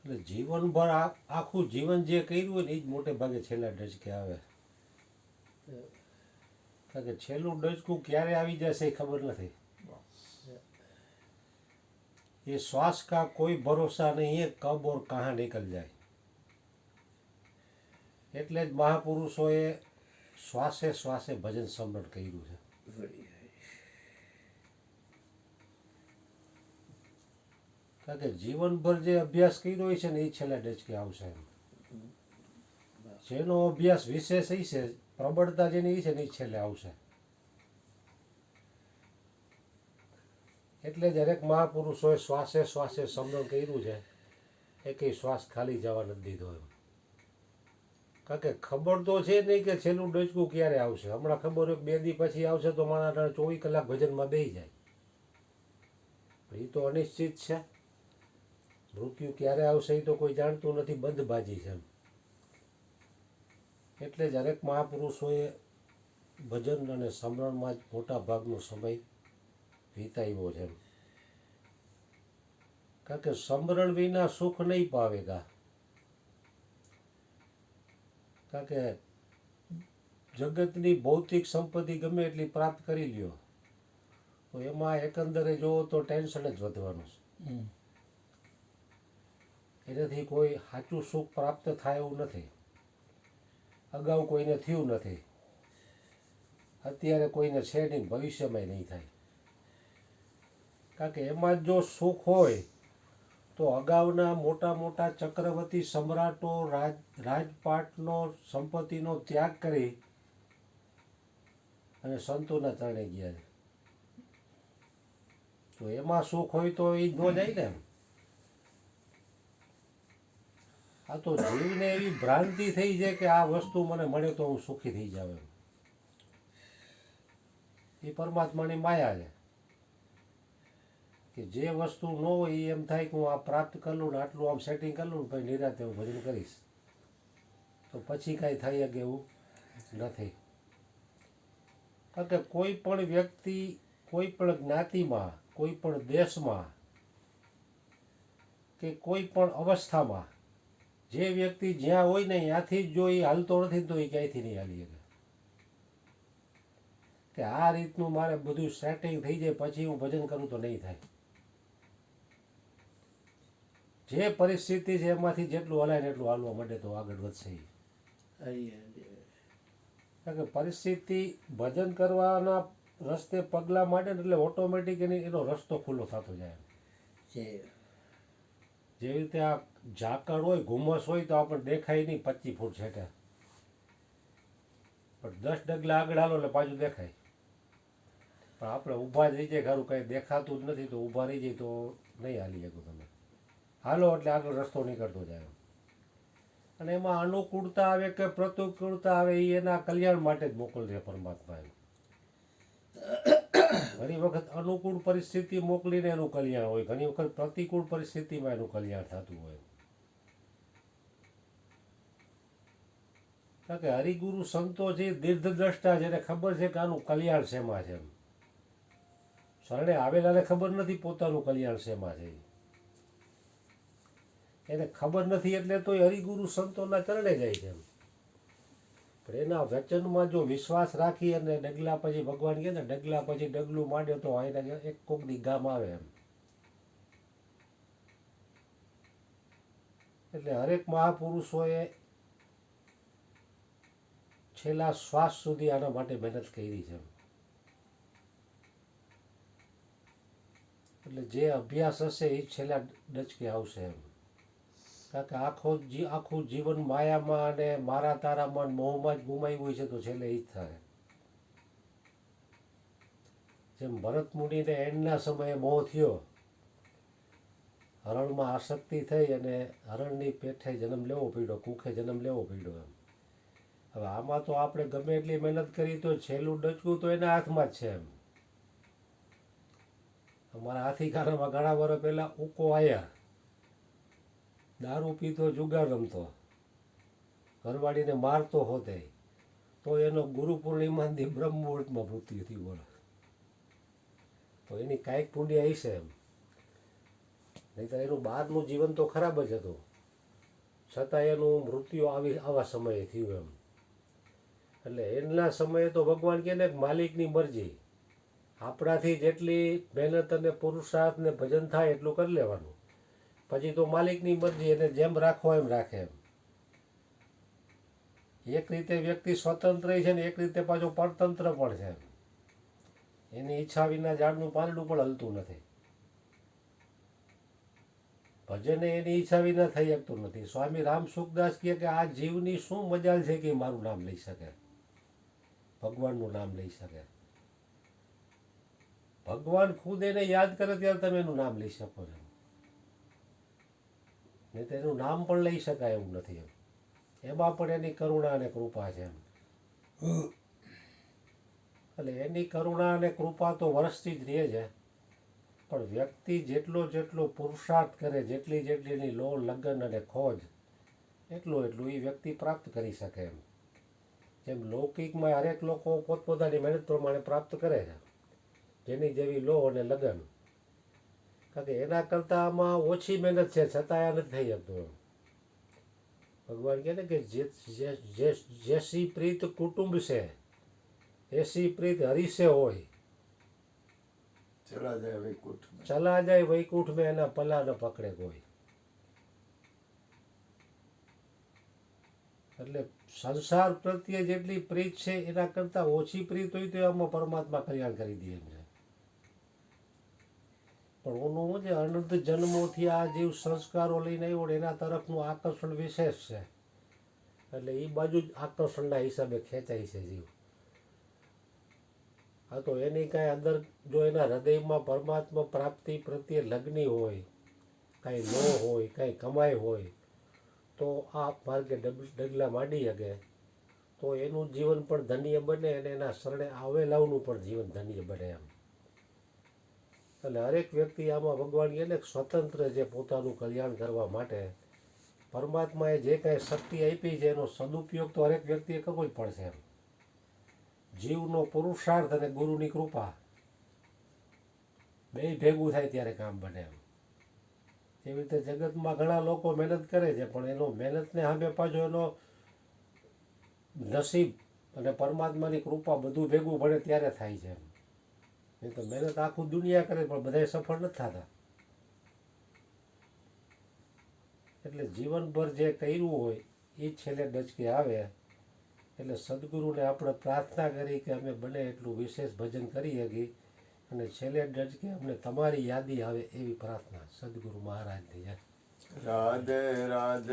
એટલે જીવનભર આખું જીવન જે કર્યું હોય ને એ જ મોટે ભાગે છેલ્લા ડચકે આવે. કારણ કે છેલ્લું ડચકું ક્યારે આવી જશે એ ખબર નથી. ये श्वास का कोई भरोसा नहीं है कब और कहाँ निकल જાય. એટલે જ મહાપુરુષોએ શ્વાસે શ્વાસે ભજન સમરણ કર્યું છે. કારણ કે જીવનભર જે અભ્યાસ કર્યો હોય છે ને એ છેલ્લા ડચકે આવશે. જેનો અભ્યાસ વિશેષ છે, પ્રબળતા જેની છે ને એ છેલ્લે આવશે. એટલે દરેક મહાપુરુષોએ શ્વાસે શ્વાસે સમરણ કર્યું છે. એકેય શ્વાસ ખાલી જવા નથી દીધો એમ. કારણ કે ખબર તો છે નહીં કે છેલ્લું ડચકું ક્યારે આવશે. હમણાં ખબર હોય 2 દી પછી આવશે તો મારા 24 કલાક ભજનમાં બેસી જાય. એ તો અનિશ્ચિત છે. મૃત્યુ ક્યારે આવશે એ તો કોઈ જાણતું નથી. બંધબાજી છે. એટલે દરેક મહાપુરુષોએ ભજન અને સમરણમાં જ મોટા ભાગનો સમય વિતાવ્યો છે. કારણ કે સમરણ વિના સુખ નહીં પાવેગા. કારણ કે જગતની ભૌતિક સંપત્તિ ગમે એટલી પ્રાપ્ત કરી લ્યો તો એમાં એકંદરે જોવો તો ટેન્શન જ વધવાનું છે. એનાથી કોઈ સાચું સુખ પ્રાપ્ત થાય એવું નથી. અગાઉ કોઈને થયું નથી, અત્યારે કોઈને છે નહીં, ભવિષ્યમાં નહીં થાય. કારણ કે એમાં જો સુખ હોય તો અગાઉના મોટા મોટા ચક્રવર્તી સમ્રાટો રાજપાટનો સંપત્તિનો ત્યાગ કરી અને સંતોના ચરણે ગયા છે. તો એમાં સુખ હોય તો એ ન જાય ને. આ તો જીવને એવી ભ્રાંતિ થઈ છે કે આ વસ્તુ મને મળે તો હું સુખી થઈ જાઉં એમ. એ પરમાત્માની માયા છે કે જે વસ્તુ ન હોય એ એમ થાય કે હું આ પ્રાપ્ત કરી લઉં ને આટલું આમ સેટિંગ કરી લઉં ને પછી નિરાંતે હું ભજન કરીશ તો પછી કાંઈ થાય કે એવું નથી. કારણ કે કોઈ પણ વ્યક્તિ કોઈ પણ જ્ઞાતિમાં, કોઈ પણ દેશમાં કે કોઈ પણ અવસ્થામાં જે વ્યક્તિ જ્યાં હોય ને ત્યાંથી જ જો એ હાલતો નથી તો એ ક્યાંયથી નહીં હાલી શકે. કે આ રીતનું મારે બધું સેટિંગ થઈ જાય પછી હું ભજન કરું તો નહીં થાય. જે પરિસ્થિતિ છે એમાંથી જેટલું હલાય ને એટલું હાલવા માટે તો આગળ વધશે. કારણ કે પરિસ્થિતિ ભજન કરવાના રસ્તે પગલાં માંડે ને એટલે ઓટોમેટિક એનો રસ્તો ખુલ્લો થતો જાય. જેવી રીતે આ ઝાકળ હોય, ઘુમ્મસ હોય તો આપણને દેખાય નહીં 25 ફૂટ છેટે, પણ 10 ડગલા આગળ હાલો એટલે પાછું દેખાય. પણ આપણે ઊભા જ રહી જાય, ખરું કંઈ દેખાતું જ નથી તો ઊભા રહી જાય તો નહીં હાલી શકો તમે. હાલો એટલે આગળ રસ્તો નીકળતો જાય. અને એમાં અનુકૂળતા આવે કે પ્રતિકૂળતા આવે એ એના કલ્યાણ માટે જ મોકલશે પરમાત્મા. ઘણી વખત અનુકૂળ પરિસ્થિતિ મોકલીને એનું કલ્યાણ હોય, ઘણી વખત પ્રતિકૂળ પરિસ્થિતિમાં એનું કલ્યાણ થતું હોય. કારણ કે હરિગુરુ સંતો છે દીર્ઘદ્રષ્ટા, જેને ખબર છે કે આનું કલ્યાણ શેમાં છે. શરણે આવેલાને ખબર નથી પોતાનું કલ્યાણ શેમાં છે. એને ખબર નથી એટલે તો એ હરિગુરુ સંતોના ચરણે જાય છે. પણ એના વચનમાં જો વિશ્વાસ રાખી અને ડગલા પછી ભગવાન કહે ને ડગલા પછી ડગલું માંડે તો એને એક કોકની ગામ આવે એમ. એટલે હરેક મહાપુરુષોએ છેલ્લા શ્વાસ સુધી આના માટે મહેનત કરી છે. એટલે જે અભ્યાસ હશે એ છેલ્લા ડચકે આવશે એમ. કારણ કે આખું જીવન માયામાં અને મારા તારામાં મોહમાં જ ગુમાવ્યું હોય છે તો છેલ્લે એ જ થાય. જેમ ભરત મુનિને એન્ડના સમયે મોહ થયો, હરણમાં આસક્તિ થઈ અને હરણની પેઠે જન્મ લેવો પડ્યો, કુખે જન્મ લેવો પડ્યો એમ. હવે આમાં તો આપણે ગમે એટલી મહેનત કરી તો છેલ્લું ડચકું તો એના હાથમાં જ છે એમ. અમારા હાથીખાનામાં ઘણા વર્ષ પહેલાં ઉકો આવ્યા, દારૂ પીતો, જુગાર રમતો, ઘરવાળીને મારતો હોતે, તો એનો ગુરુ પૂર્ણિમાની બ્રહ્મ મુહૂર્તમાં મૃત્યુ થયું. બોલો, તો એની કાંઈક પુણ્ય હશે એમ. નહીં તો એનું બહારનું જીવન તો ખરાબ જ હતું. છતાં એનું મૃત્યુ આવા સમયે થયું એમ. એટલે એના સમયે તો ભગવાન કહે ને કે માલિકની મરજી, આપણાથી જેટલી મહેનત અને પુરુષાર્થ ને ભજન થાય એટલું કરી લેવાનું, પછી તો માલિકની મરજી, એને જેમ રાખવો એમ રાખે એમ. એક રીતે વ્યક્તિ સ્વતંત્ર છે ને એક રીતે પાછો પરતંત્ર પણ છે. એની ઈચ્છા વિના ઝાડનું પાંદડું પણ હલતું નથી. ભજન એની ઈચ્છા વિના થઈ શકતું નથી. સ્વામી રામ સુખદાસ કહે કે આ જીવની શું મજાલ છે કે મારું નામ લઈ શકે, ભગવાનનું નામ લઈ શકે. ભગવાન ખુદ એને યાદ કરે ત્યારે તમે એનું નામ લઈ શકો છો, નહીં તો એનું નામ પણ લઈ શકાય એવું નથી એમ. એમાં પણ એની કરુણા અને કૃપા છે એમ. એટલે એની કરુણા અને કૃપા તો વર્ષથી જ રહે છે, પણ વ્યક્તિ જેટલો પુરુષાર્થ કરે, જેટલી એની લો લગન અને ખોજ, એટલું એ વ્યક્તિ પ્રાપ્ત કરી શકે એમ. જેમ લૌકિકમાં હરેક લોકો પોતપોતાની મહેનત પ્રમાણે પ્રાપ્ત કરે છે, જેની જેવી લો અને લગન, કારણ કે એના કરતાં આમાં ઓછી મહેનત છે છતાં આ નથી થઈ શકતું એમ. ભગવાન કહે ને કે જેસી પ્રીત કુટુંબ છે એસી પ્રીત હરિશે હોય, ચલા જાય વૈકુંઠ મેં એના પલા ન પકડે કોઈ. એટલે સંસાર પ્રત્યે જેટલી પ્રીત છે એના કરતાં ઓછી પ્રીત હોય તો આમાં પરમાત્મા કલ્યાણ કરી દે એમ છે. પણ ઓનું શું છે, અનંત જન્મોથી આ જીવ સંસ્કારો લઈને આવ્યો એના તરફનું આકર્ષણ વિશેષ છે, એટલે એ બાજુ જ આકર્ષણના હિસાબે ખેંચાય છે જીવ. હા, તો એની કાંઈ અંદર જો એના હૃદયમાં પરમાત્મા પ્રાપ્તિ પ્રત્યે લગ્ની હોય, કાંઈ લો હોય, કાંઈ કમાઈ હોય, તો આ માર્ગે ડગલા માંડી શકે, તો એનું જીવન પણ ધન્ય બને અને એના શરણે આવેલાઓનું પણ જીવન ધન્ય બને એમ. એટલે હરેક વ્યક્તિ આમાં ભગવાન કહે ને સ્વતંત્ર છે પોતાનું કલ્યાણ કરવા માટે. પરમાત્માએ જે કાંઈ શક્તિ આપી છે એનો સદુપયોગ તો હરેક વ્યક્તિએ કરવો જ પડશે એમ. જીવનો પુરુષાર્થ અને ગુરુની કૃપા બે ભેગું થાય ત્યારે કામ બને એમ. એવી રીતે જગતમાં ઘણા લોકો મહેનત કરે છે, પણ એનો મહેનતને સામે પાછો એનો નસીબ અને પરમાત્માની કૃપા બધું ભેગું ભળે ત્યારે થાય છે એમ. નહીં તો મહેનત આખું દુનિયા કરે પણ બધાય સફળ નથી થતા. એટલે જીવનભર જે કર્યું હોય એ છેલ્લે ડચકે આવે. એટલે સદગુરુને આપણે પ્રાર્થના કરી કે અમે બને એટલું વિશેષ ભજન કરી શકીએ અને છેલ્લે ડચકે અમને તમારી યાદી આવે એવી પ્રાર્થના સદગુરુ મહારાજની. રાધે રાધે.